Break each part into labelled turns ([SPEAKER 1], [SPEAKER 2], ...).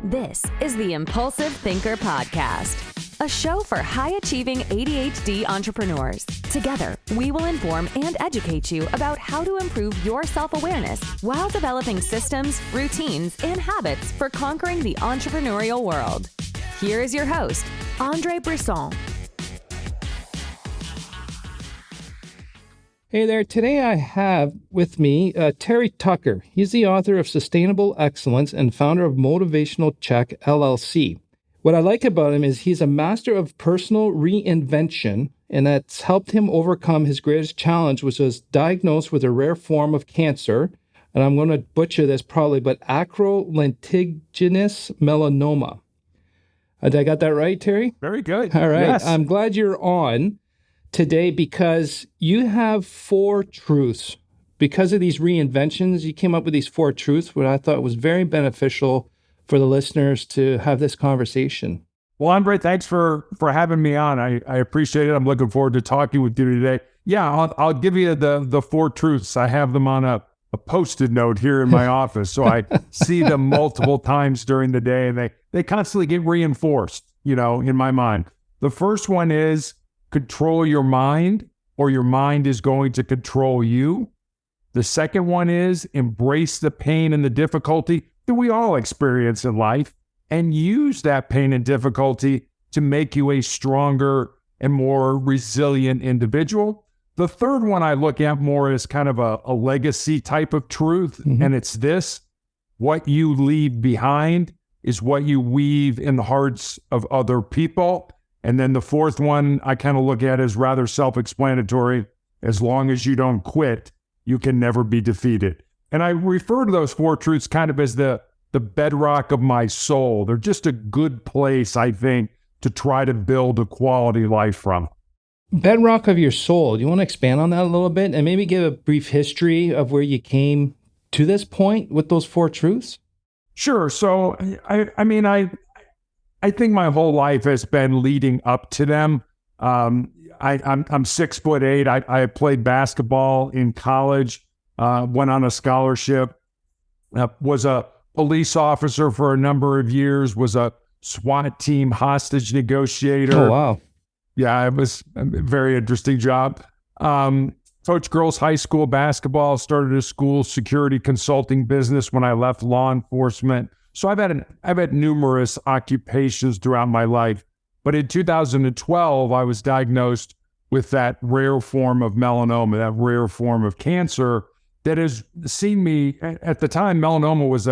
[SPEAKER 1] This is the Impulsive Thinker Podcast, a show for high-achieving ADHD entrepreneurs. Together, we will inform and educate you about how to improve your self-awareness while developing systems, routines, and habits for conquering the entrepreneurial world. Here is your host, Andre Brisson.
[SPEAKER 2] Hey there, today I have with me Terry Tucker. He's the author of Sustainable Excellence and founder of Motivational Check, LLC. What I like about him is he's a master of personal reinvention, and that's helped him overcome his greatest challenge, which was diagnosed with a rare form of cancer, and I'm going to butcher this probably, but acrolentigenous melanoma. Did I got that right, Terry?
[SPEAKER 3] Very good.
[SPEAKER 2] All right.
[SPEAKER 3] Yes.
[SPEAKER 2] I'm glad you're on today because you have 4 truths. Because of these reinventions, you came up with these 4 truths, which I thought was very beneficial for the listeners to have this conversation.
[SPEAKER 3] Well, Andre, thanks for having me on. I appreciate it. I'm looking forward to talking with you today. Yeah, I'll give you the 4 truths. I have them on a Post-it note here in my office, so I see them multiple times during the day, and they constantly get reinforced, in my mind. The first one is control your mind, or your mind is going to control you. The second one is embrace the pain and the difficulty that we all experience in life and use that pain and difficulty to make you a stronger and more resilient individual. The third one I look at more as kind of a legacy type of truth, and it's this: what you leave behind is what you weave in the hearts of other people. And then the fourth one I kind of look at as rather self-explanatory: as long as you don't quit, you can never be defeated. And I refer to those 4 truths kind of as the bedrock of my soul. They're just a good place, I think, to try to build a quality life from.
[SPEAKER 2] Bedrock of your soul. Do you want to expand on that a little bit and maybe give a brief history of where you came to this point with those 4 truths?
[SPEAKER 3] Sure. So, I think my whole life has been leading up to them. I'm 6'8". I played basketball in college, went on a scholarship, was a police officer for a number of years, was a SWAT team hostage negotiator.
[SPEAKER 2] Oh, wow.
[SPEAKER 3] Yeah, it was a very interesting job. Coached girls high school basketball, started a school security consulting business when I left law enforcement. So I've had numerous occupations throughout my life. But in 2012, I was diagnosed with that rare form of melanoma, that rare form of cancer that has seen me. At the time, melanoma was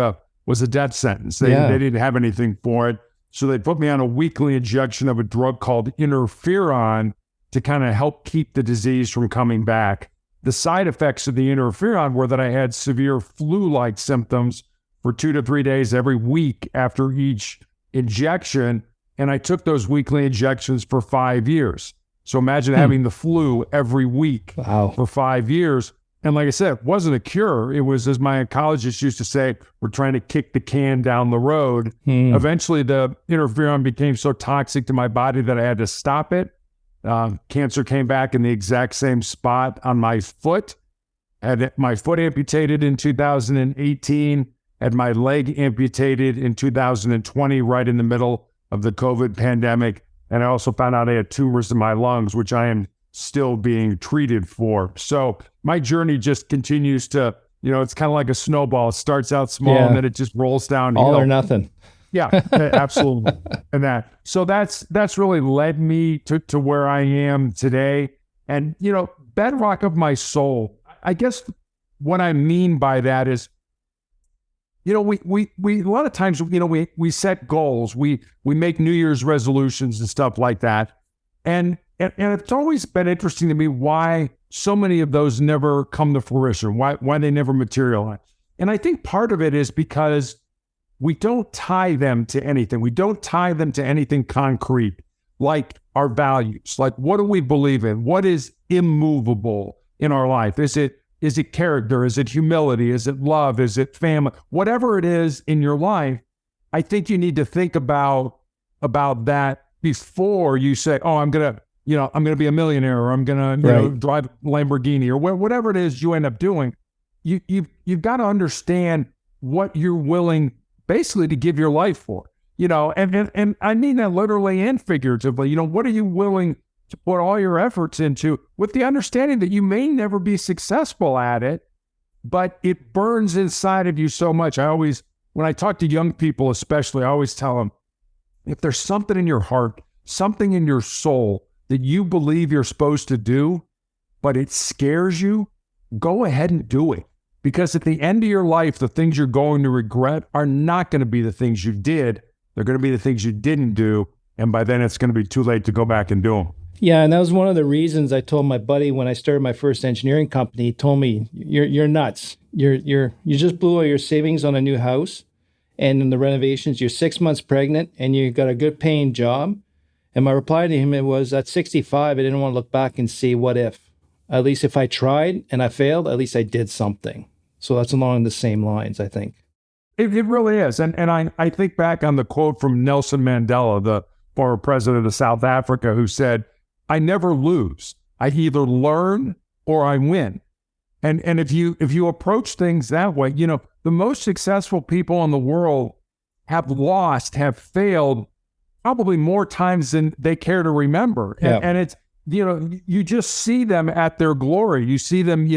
[SPEAKER 3] a death sentence. They didn't have anything for it. So they put me on a weekly injection of a drug called interferon to kind of help keep the disease from coming back. The side effects of the interferon were that I had severe flu-like symptoms for 2 to 3 days every week after each injection. And I took those weekly injections for 5 years. So imagine having the flu every week for 5 years. And like I said, it wasn't a cure. It was, as my oncologist used to say, we're trying to kick the can down the road. Eventually, the interferon became so toxic to my body that I had to stop it. Cancer came back in the exact same spot on my foot. Had my foot amputated in 2018. Had my leg amputated in 2020, right in the middle of the COVID pandemic. And I also found out I had tumors in my lungs, which I am still being treated for. So my journey just continues to, it's kind of like a snowball. It starts out small and then it just rolls down.
[SPEAKER 2] All or nothing.
[SPEAKER 3] Yeah, absolutely. So that's really led me to where I am today. And, bedrock of my soul, I guess what I mean by that is, we a lot of times, we set goals, we make New Year's resolutions and stuff like that. And it's always been interesting to me why so many of those never come to fruition, why they never materialize. And I think part of it is because we don't tie them to anything. We don't tie them to anything concrete, like our values. Like, what do we believe in? What is immovable in our life? Is it character? Is it humility? Is it love? Is it family? Whatever it is in your life, I think you need to think about that before you say, oh, I'm going to be a millionaire, or I'm going to drive a Lamborghini, or whatever it is you end up doing. You've got to understand what you're willing basically to give your life for. And I mean that literally and figuratively. What are you willing to put all your efforts into, with the understanding that you may never be successful at it, but it burns inside of you so much. When I talk to young people especially, I always tell them, if there's something in your heart, something in your soul that you believe you're supposed to do, but it scares you, go ahead and do it. Because at the end of your life, the things you're going to regret are not going to be the things you did. They're going to be the things you didn't do. And by then it's going to be too late to go back and do them.
[SPEAKER 2] Yeah, and that was one of the reasons I told my buddy when I started my first engineering company. He told me, "You're nuts. You just blew all your savings on a new house, and in the renovations, you're 6 months pregnant, and you got a good paying job." And my reply to him was, at 65, I didn't want to look back and see what if. At least if I tried and I failed, at least I did something. So that's along the same lines, I think.
[SPEAKER 3] It really is. And I think back on the quote from Nelson Mandela, the former president of South Africa, who said, "I never lose. I either learn or I win." And if you approach things that way, the most successful people in the world have lost, have failed probably more times than they care to remember.
[SPEAKER 2] Yeah.
[SPEAKER 3] And it's, you just see them at their glory. You see them,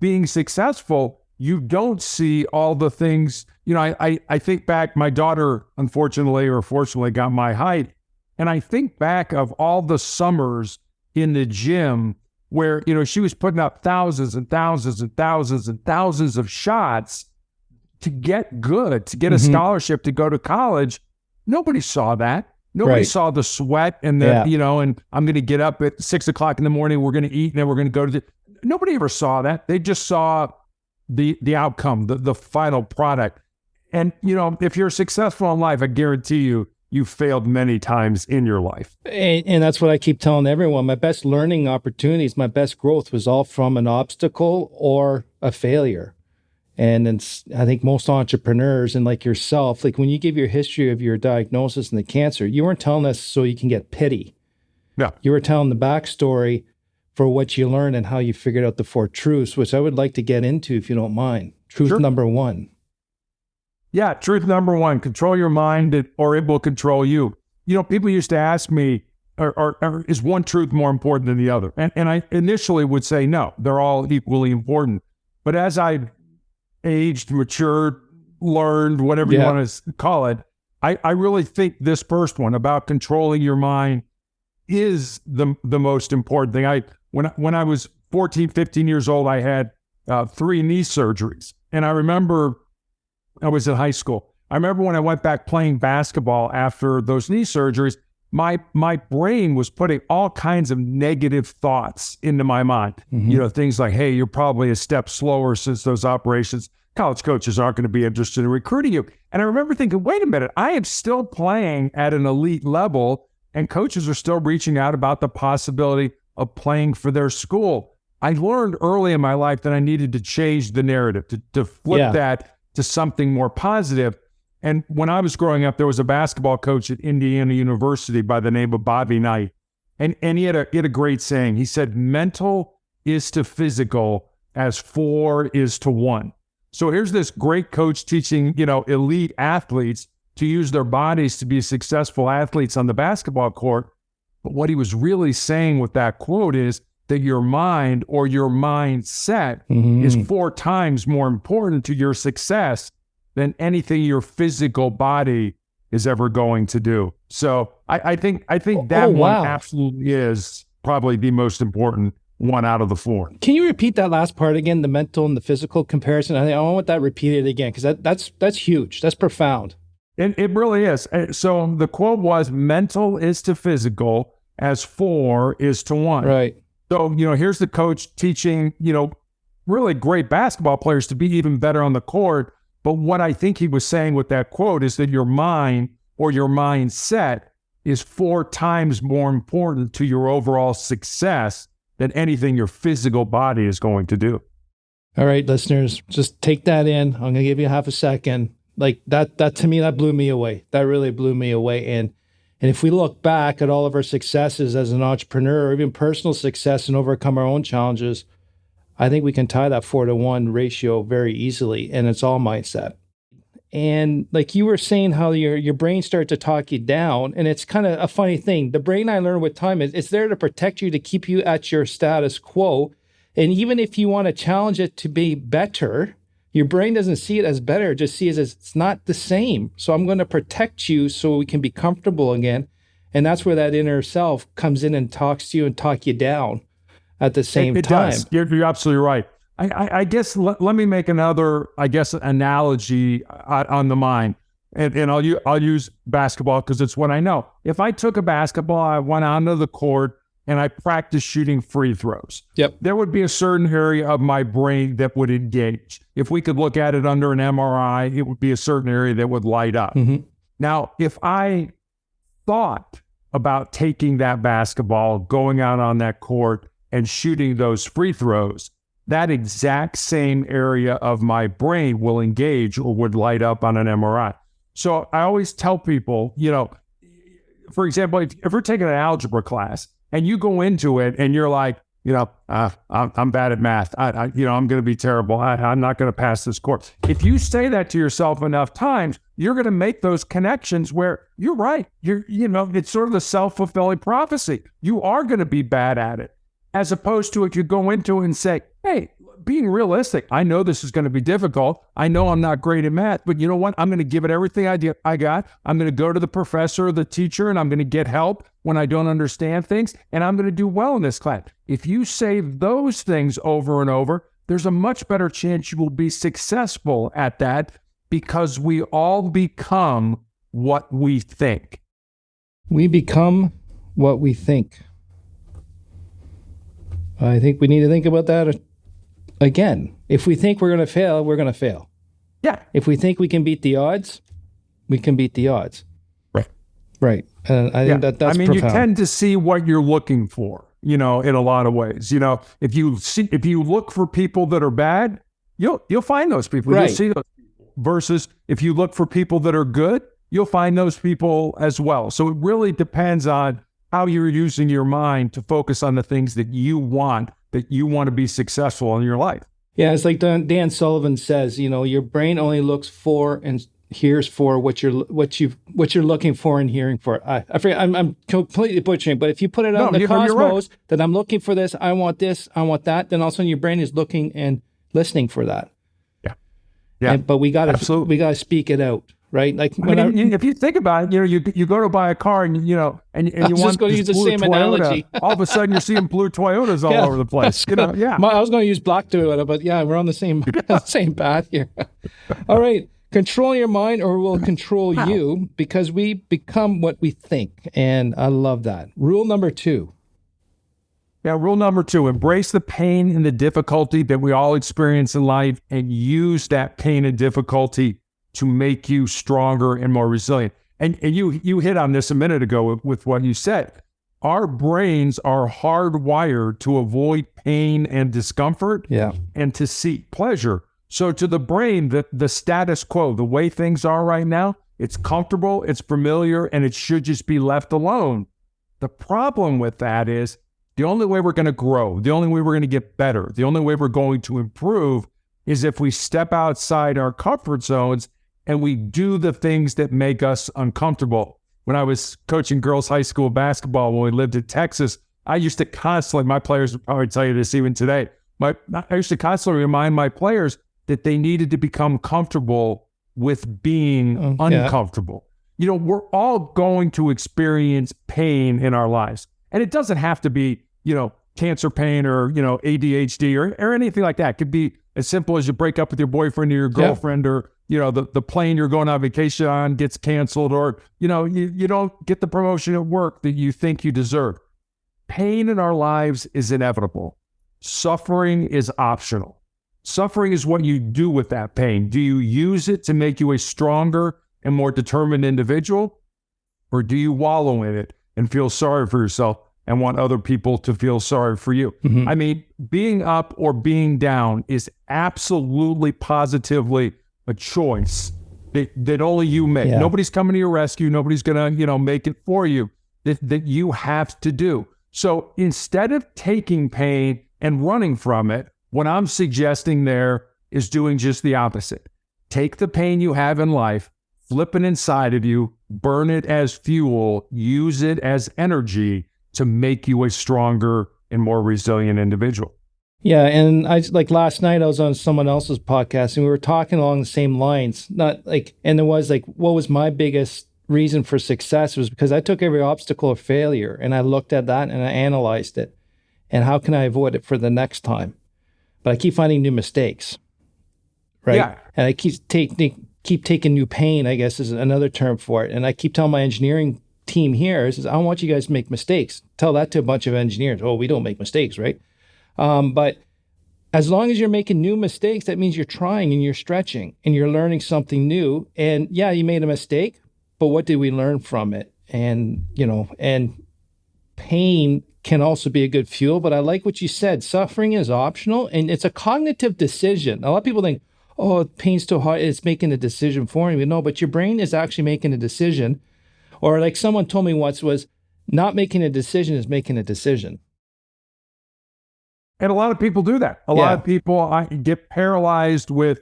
[SPEAKER 3] being successful. You don't see all the things, I think back, my daughter, unfortunately or fortunately, got my height. And I think back of all the summers in the gym where, she was putting up thousands and thousands and thousands and thousands of shots to get good, to get a scholarship to go to college. Nobody saw that. Nobody saw the sweat and and I'm going to get up at 6 o'clock in the morning. We're going to eat and then we're going to go to nobody ever saw that. They just saw the outcome, the final product. And, if you're successful in life, I guarantee you failed many times in your life.
[SPEAKER 2] And that's what I keep telling everyone. My best learning opportunities, my best growth was all from an obstacle or a failure. And I think most entrepreneurs and like yourself, like when you give your history of your diagnosis and the cancer, you weren't telling us so you can get pity.
[SPEAKER 3] Yeah.
[SPEAKER 2] You were telling the backstory for what you learned and how you figured out the 4 truths, which I would like to get into if you don't mind. Truth number 1.
[SPEAKER 3] Yeah, truth number 1, control your mind or it will control you. People used to ask me, or is one truth more important than the other? And I initially would say, no, they're all equally important. But as I aged, matured, learned, whatever you want to call it, I really think this first one about controlling your mind is the most important thing. When I was 14, 15 years old, I had 3 knee surgeries. And I remember I was in high school. I remember when I went back playing basketball after those knee surgeries, my brain was putting all kinds of negative thoughts into my mind. Things like, hey, you're probably a step slower since those operations. College coaches aren't going to be interested in recruiting you. And I remember thinking, wait a minute, I am still playing at an elite level and coaches are still reaching out about the possibility of playing for their school. I learned early in my life that I needed to change the narrative, to flip that to something more positive. And when I was growing up, there was a basketball coach at Indiana University by the name of Bobby Knight. And he had a great saying. He said, mental is to physical as 4 is to 1. So here's this great coach teaching, elite athletes to use their bodies to be successful athletes on the basketball court. But what he was really saying with that quote is that your mind or your mindset is 4 times more important to your success than anything your physical body is ever going to do. So I think that one absolutely is probably the most important one out of the 4.
[SPEAKER 2] Can you repeat that last part again, the mental and the physical comparison? I want that repeated again, because that's huge. That's profound.
[SPEAKER 3] It really is. So the quote was, mental is to physical as 4 is to 1.
[SPEAKER 2] Right.
[SPEAKER 3] So, here's the coach teaching, really great basketball players to be even better on the court. But what I think he was saying with that quote is that your mind or your mindset is 4 times more important to your overall success than anything your physical body is going to do.
[SPEAKER 2] All right, listeners, just take that in. I'm going to give you half a second. Like that to me, that blew me away. That really blew me away. And if we look back at all of our successes as an entrepreneur or even personal success and overcome our own challenges, I think we can tie that 4 to 1 ratio very easily. And it's all mindset. And like you were saying, how your brain starts to talk you down. And it's kind of a funny thing. The brain, I learned with time, is it's there to protect you, to keep you at your status quo. And even if you want to challenge it to be better, your brain doesn't see it as better, it just sees it as it's not the same. So I'm going to protect you so we can be comfortable again. And that's where that inner self comes in and talks to you and talk you down at the same time.
[SPEAKER 3] Does. You're absolutely right. I guess let me make another, analogy on the mind. And I'll use basketball because it's what I know. If I took a basketball, I went onto the court and I practiced shooting free throws.
[SPEAKER 2] Yep.
[SPEAKER 3] There would be a certain area of my brain that would engage. If we could look at it under an MRI, it would be a certain area that would light up.
[SPEAKER 2] Mm-hmm.
[SPEAKER 3] Now, if I thought about taking that basketball, going out on that court and shooting those free throws, that exact same area of my brain will engage or would light up on an MRI. So I always tell people, for example, if we're taking an algebra class and you go into it and you're like, I'm bad at math. I'm going to be terrible. I'm not going to pass this course. If you say that to yourself enough times, you're going to make those connections where you're right. It's sort of the self-fulfilling prophecy. You are going to be bad at it. As opposed to if you go into it and say, hey, being realistic, I know this is going to be difficult. I know I'm not great at math, but you know what? I'm going to give it everything I got. I'm going to go to the professor or the teacher and I'm going to get help when I don't understand things. And I'm going to do well in this class. If you say those things over and over, there's a much better chance you will be successful at that because we all become what we think.
[SPEAKER 2] We become what we think. I think we need to think about that again. If we think we're going to fail, we're going to fail.
[SPEAKER 3] Yeah.
[SPEAKER 2] If we think we can beat the odds, we can beat the odds.
[SPEAKER 3] Right.
[SPEAKER 2] Right. And I think that's profound.
[SPEAKER 3] You tend to see what you're looking for, in a lot of ways. If you look for people that are bad, you'll find those people.
[SPEAKER 2] Right.
[SPEAKER 3] You'll see those people. Versus if you look for people that are good, you'll find those people as well. So it really depends on how you're using your mind to focus on the things that you want to be successful in your life.
[SPEAKER 2] Yeah, it's like Dan Sullivan says, your brain only looks for and hears for what you're looking for and hearing for. I forget, I'm completely butchering, but if you put it out in the cosmos that I'm looking for this, I want that, then all of a sudden your brain is looking and listening for that.
[SPEAKER 3] Yeah.
[SPEAKER 2] But we got to speak it out. Right, like
[SPEAKER 3] if you think about it, you go to buy a car and you want
[SPEAKER 2] to use the same
[SPEAKER 3] Toyota,
[SPEAKER 2] analogy.
[SPEAKER 3] all of a sudden you're seeing blue Toyotas all over the place.
[SPEAKER 2] I was going to use black Toyota, but yeah, we're on the same path here. All right, control your mind, or we'll control you, because we become what we think, and I love that. Rule number 2.
[SPEAKER 3] Yeah, rule number 2: embrace the pain and the difficulty that we all experience in life, and use that pain and difficulty to make you stronger and more resilient. And you hit on this a minute ago with what you said. Our brains are hardwired to avoid pain and discomfort and to seek pleasure. So to the brain, the status quo, the way things are right now, it's comfortable, it's familiar, and it should just be left alone. The problem with that is the only way we're going to grow, the only way we're going to get better, the only way we're going to improve is if we step outside our comfort zones and we do the things that make us uncomfortable. When I was coaching girls' high school basketball, when we lived in Texas, I used to constantly, my players would probably tell you this even today, I used to constantly remind my players that they needed to become comfortable with being uncomfortable. We're all going to experience pain in our lives. And it doesn't have to be, cancer pain or, ADHD or anything like that. It could be as simple as you break up with your boyfriend or your girlfriend or, the plane you're going on vacation on gets canceled, or, you don't get the promotion at work that you think you deserve. Pain in our lives is inevitable. Suffering is optional. Suffering is what you do with that pain. Do you use it to make you a stronger and more determined individual? Or do you wallow in it and feel sorry for yourself and want other people to feel sorry for you?
[SPEAKER 2] Mm-hmm.
[SPEAKER 3] I mean, being up or being down is absolutely, positively a choice that only you make.
[SPEAKER 2] Yeah.
[SPEAKER 3] Nobody's coming to your rescue. Nobody's going to, make it for you, that you have to do. So instead of taking pain and running from it, what I'm suggesting there is doing just the opposite. take the pain you have in life, flip it inside of you, burn it as fuel, use it as energy to make you a stronger and more resilient individual.
[SPEAKER 2] Yeah, and like last night I was on someone else's podcast and we were talking along the same lines. Not like, and there was like, what was my biggest reason for success was because I took every obstacle of failure and I looked at that and I analyzed it. And how can I avoid it for the next time? But I keep finding new mistakes, right?
[SPEAKER 3] Yeah.
[SPEAKER 2] And I keep taking new pain, I guess is another term for it. And I keep telling my engineering team here, I don't want you guys to make mistakes. Tell that to a bunch of engineers. Oh, we don't make mistakes, right? But as long as you're making new mistakes, that means you're trying and you're stretching and you're learning something new. And yeah, you made a mistake, but what did we learn from it? And, and pain can also be a good fuel. But I like what you said. Suffering is optional and it's a cognitive decision. A lot of people think, oh, pain's too hard. It's making a decision for me. No, but your brain is actually making a decision. Or like someone told me once was not making a decision is making a decision.
[SPEAKER 3] And a lot of people do that. A lot of people get paralyzed with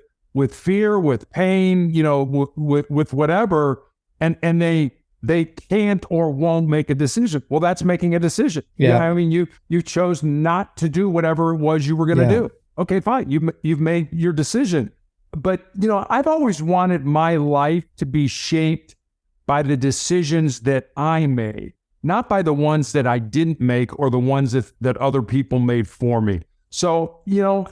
[SPEAKER 3] fear, with pain, with whatever, and they can't or won't make a decision. Well, that's making a decision.
[SPEAKER 2] Yeah.
[SPEAKER 3] I mean, you chose not to do whatever it was you were going to do. Okay, fine. You've made your decision. But, I've always wanted my life to be shaped by the decisions that I made, not by the ones that I didn't make or the ones that other people made for me. So,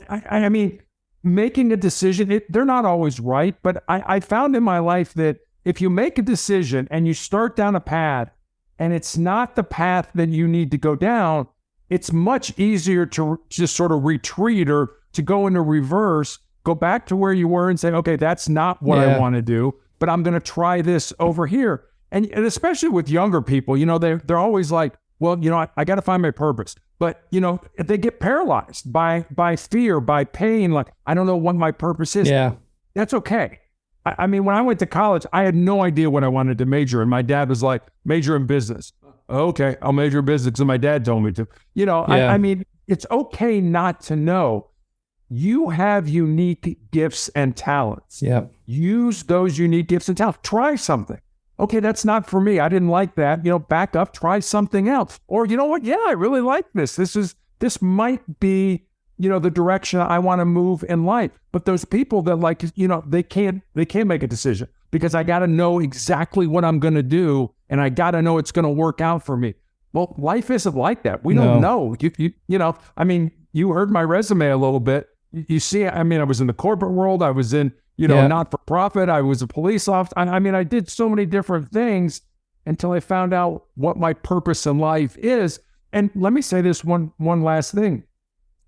[SPEAKER 3] I mean, making a decision, they're not always right, but I found in my life that if you make a decision and you start down a path and it's not the path that you need to go down, it's much easier to just sort of retreat or to go into reverse, go back to where you were and say, okay, that's not what I want to do, but I'm going to try this over here. And especially with younger people, they're always like, well, I got to find my purpose. But, they get paralyzed by fear, by pain. Like, I don't know what my purpose is.
[SPEAKER 2] Yeah.
[SPEAKER 3] That's okay. I mean, when I went to college, I had no idea what I wanted to major in. My dad was like, major in business. Okay, I'll major in business because my dad told me to. I mean, it's okay not to know. You have unique gifts and talents.
[SPEAKER 2] Yeah. Use
[SPEAKER 3] those unique gifts and talents. Try something. Okay, that's not for me. I didn't like that. Back up, try something else. Or you know what? Yeah, I really like this. This might be, the direction I want to move in life. But those people that they can't make a decision because I got to know exactly what I'm going to do and I got to know it's going to work out for me. Well, life isn't like that. We don't know. I mean, you heard my resume a little bit. You see, I mean, I was in the corporate world. I was in, not-for-profit. I was a police officer. I mean, I did so many different things until I found out what my purpose in life is. And let me say this one last thing.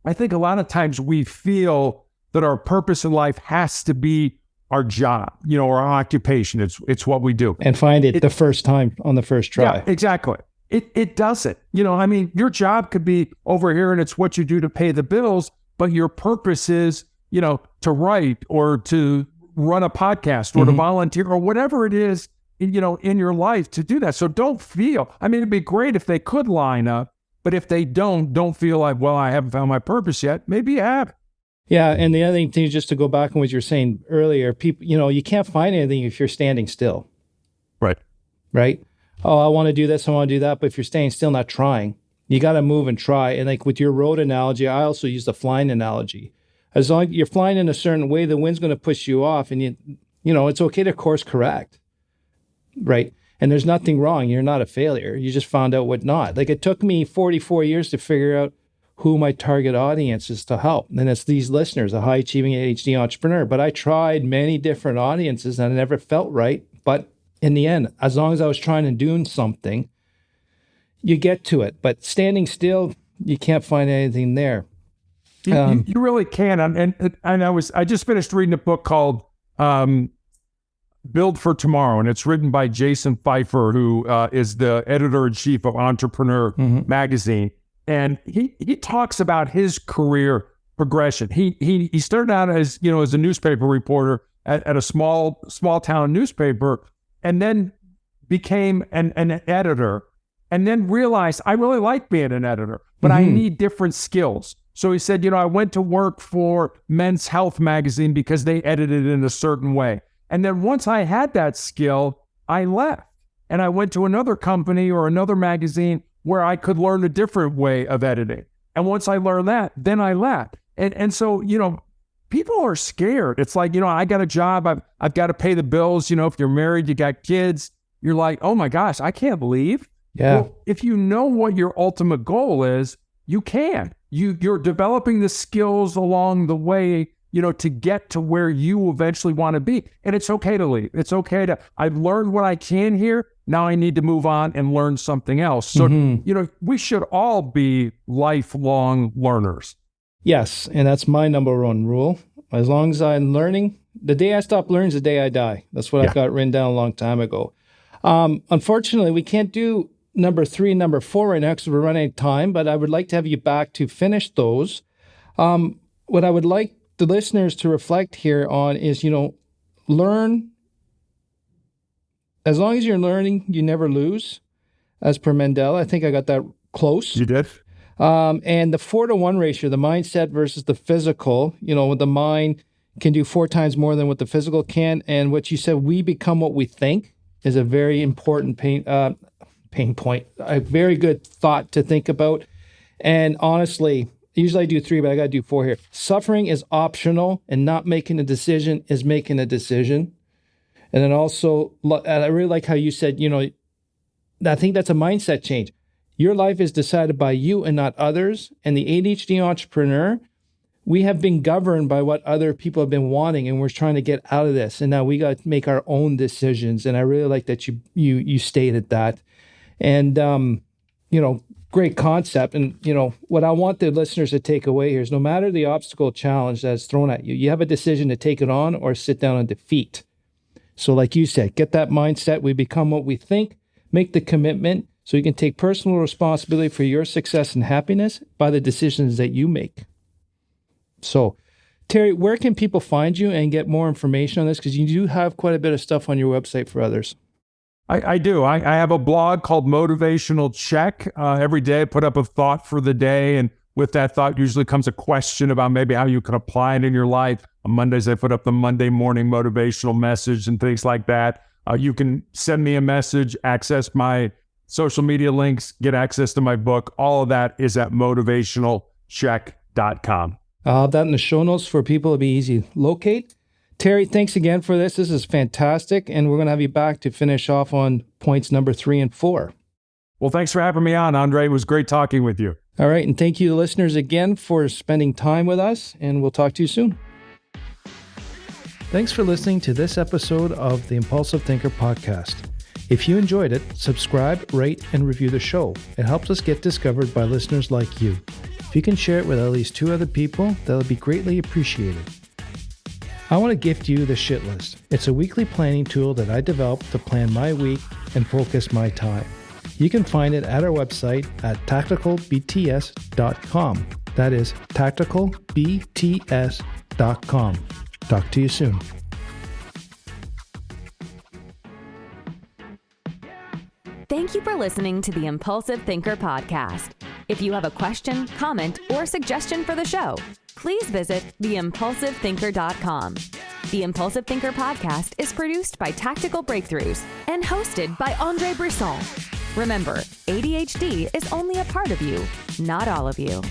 [SPEAKER 3] I think a lot of times we feel that our purpose in life has to be our job, or our occupation. It's what we do.
[SPEAKER 2] And find it the first time on the first try.
[SPEAKER 3] Yeah, exactly. It doesn't. I mean, your job could be over here and it's what you do to pay the bills, but your purpose is, to write or to run a podcast or to volunteer or whatever it is, in your life to do that. So don't feel, I mean, it'd be great if they could line up, but if they don't feel like, well, I haven't found my purpose yet. Maybe you have.
[SPEAKER 2] Yeah. And the other thing, just to go back on what you were saying earlier, people, you can't find anything if you're standing still.
[SPEAKER 3] Right.
[SPEAKER 2] Right. Oh, I want to do this. I want to do that. But if you're staying still, not trying, you got to move and try. And like with your road analogy, I also use the flying analogy. As long as you're flying in a certain way, the wind's going to push you off and it's okay to course correct. Right. And there's nothing wrong. You're not a failure. You just found out what not. Like it took me 44 years to figure out who my target audience is to help. And it's these listeners, a high achieving ADHD entrepreneur. But I tried many different audiences and it never felt right. But in the end, as long as I was trying to do something, you get to it. But standing still, you can't find anything there.
[SPEAKER 3] You really can. And I just finished reading a book called Build for Tomorrow, and it's written by Jason Pfeiffer, who is the editor-in-chief of Entrepreneur magazine. And he talks about his career progression. He started out as a newspaper reporter at a small town newspaper, and then became an editor, and then realized I really like being an editor, but I need different skills. So he said, I went to work for Men's Health magazine because they edited it in a certain way. And then once I had that skill, I left and I went to another company or another magazine where I could learn a different way of editing. And once I learned that, then I left. And so, people are scared. It's like, I got a job. I've got to pay the bills. If you're married, you got kids, you're like, oh my gosh, I can't leave.
[SPEAKER 2] Yeah.
[SPEAKER 3] Well, if you know what your ultimate goal is, you can. You're developing the skills along the way, to get to where you eventually want to be. And it's okay to leave. It's okay I've learned what I can here. Now I need to move on and learn something else. So, we should all be lifelong learners.
[SPEAKER 2] Yes, and that's my number one rule. As long as I'm learning, the day I stop learning is the day I die. That's what I've got written down a long time ago. Unfortunately, we can't do number 3 and number 4 right now because we're running out of time, but I would like to have you back to finish those. What I would like the listeners to reflect here on is, learn. As long as you're learning, you never lose, as per Mandela. I think I got that close.
[SPEAKER 3] You did?
[SPEAKER 2] And the 4-to-1 ratio, the mindset versus the physical, the mind can do 4 times more than what the physical can. And what you said, we become what we think, is a very important pain point, a very good thought to think about. And honestly, usually I do 3, but I got to do 4 here. Suffering is optional, and not making a decision is making a decision. And then also, I really like how you said, I think that's a mindset change. Your life is decided by you and not others. And the ADHD entrepreneur, we have been governed by what other people have been wanting, and we're trying to get out of this. And now we got to make our own decisions. And I really like that you stated that. And, great concept. And, what I want the listeners to take away here is no matter the obstacle challenge that's thrown at you, you have a decision to take it on or sit down and defeat. So like you said, get that mindset. We become what we think, make the commitment so you can take personal responsibility for your success and happiness by the decisions that you make. So, Terry, where can people find you and get more information on this? Because you do have quite a bit of stuff on your website for others.
[SPEAKER 3] I do. I have a blog called Motivational Check. Every day I put up a thought for the day. And with that thought usually comes a question about maybe how you can apply it in your life. On Mondays, I put up the Monday morning motivational message and things like that. You can send me a message, access my social media links, get access to my book. All of that is at motivationalcheck.com.
[SPEAKER 2] I'll have that in the show notes for people to be easy to locate. Terry, thanks again for this. This is fantastic. And we're going to have you back to finish off on points number 3 and 4.
[SPEAKER 3] Well, thanks for having me on, Andre. It was great talking with you.
[SPEAKER 2] All right. And thank you, listeners, again for spending time with us. And we'll talk to you soon. Thanks for listening to this episode of the Impulsive Thinker podcast. If you enjoyed it, subscribe, rate, and review the show. It helps us get discovered by listeners like you. If you can share it with at least 2 other people, that would be greatly appreciated. I want to gift you the Shit List. It's a weekly planning tool that I developed to plan my week and focus my time. You can find it at our website at tacticalbts.com. That is tacticalbts.com. Talk to you soon.
[SPEAKER 1] Thank you for listening to the Impulsive Thinker podcast. If you have a question, comment, or suggestion for the show, please visit theimpulsivethinker.com. The Impulsive Thinker podcast is produced by Tactical Breakthroughs and hosted by Andre Brisson. Remember, ADHD is only a part of you, not all of you.